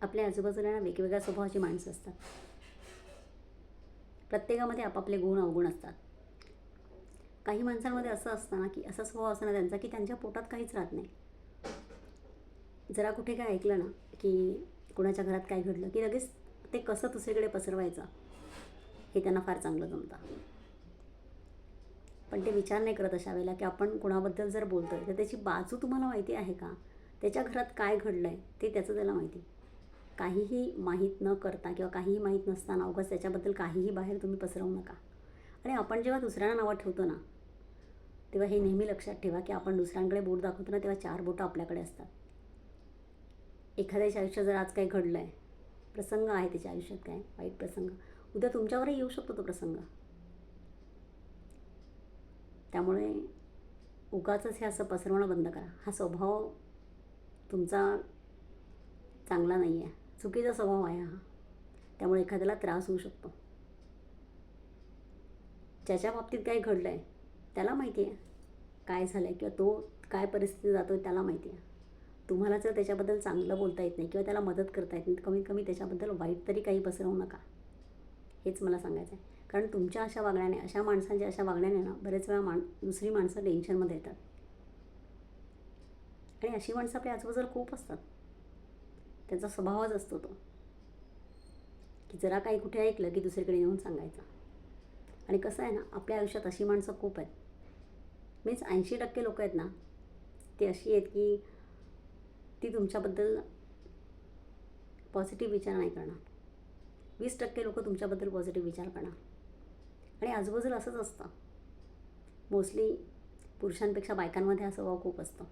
आपल्या आजूबाजूला ना वेगवेगळ्या स्वभावाची माणसं असतात. प्रत्येकामध्ये आपापले गुण अवगुण असतात. काही माणसांमध्ये असं असतं ना, की असा स्वभाव असतो ना त्यांचा, की त्यांच्या पोटात काहीच राहत नाही. जरा कुठे काय ऐकलं ना, की कुणाच्या घरात काय घडलं, की लगेच ते कसं दुसरीकडे पसरवायचं हे त्यांना फार चांगलं जमतं. पण ते विचार नाही करत अशा वेळेला, की आपण कुणाबद्दल जर बोलतोय तर त्याची बाजू तुम्हाला माहिती आहे का? त्याच्या घरात काय घडलं आहे ते त्याचं त्याला माहिती. काहीही माहीत न करता किंवा काहीही माहीत नसताना उगाच त्याच्याबद्दल काहीही बाहेर तुम्ही पसरवू नका. आणि आपण जेव्हा दुसऱ्यांना नावं ठेवतो ना, तेव्हा हे नेहमी लक्षात ठेवा, की आपण दुसऱ्यांकडे बोट दाखवतो ना, तेव्हा 4 बोटं आपल्याकडे असतात. एखाद्याच्या आयुष्यात जर आज काही घडलं आहे, प्रसंग आहे त्याच्या आयुष्यात काय वाईट प्रसंग, उद्या तुमच्यावरही येऊ शकतो तो प्रसंग. त्यामुळे उगाचच हे असं पसरवणं बंद करा. हा स्वभाव तुमचा चांगला नाही आहे, चुकीचा स्वभाव आहे हा. त्यामुळे एखाद्याला त्रास होऊ शकतो. ज्याच्या बाबतीत काही घडलं आहे त्याला माहिती आहे काय झालं आहे किंवा तो काय परिस्थिती जातो आहे त्याला माहिती आहे. तुम्हाला जर त्याच्याबद्दल चांगलं बोलता येत नाही किंवा त्याला मदत करता येत नाही, तर कमीत कमी त्याच्याबद्दल वाईट तरी काही पसरवू नका. हेच मला सांगायचं आहे. कारण तुमच्या अशा वागण्याने, अशा माणसांच्या अशा वागण्याने ना बरेच वेळा दुसरी माणसं टेन्शनमध्ये येतात. आणि अशी माणसं आपल्या आजूबाजूला खूप असतात. त्यांचा स्वभावच असतो तो, की जरा काही कुठे ऐकलं की दुसरीकडे येऊन सांगायचं. आणि कसं आहे ना, आपल्या आयुष्यात अशी माणसं खूप आहेत. मीन्स 80% लोकं आहेत ना, ती अशी आहेत की ती तुमच्याबद्दल पॉझिटिव्ह विचार नाही करणार. 20% लोकं तुमच्याबद्दल पॉझिटिव्ह विचार करणार. आणि आजूबाजूला असंच असतं. मोस्टली पुरुषांपेक्षा बायकांमध्ये हा स्वभाव खूप असतो.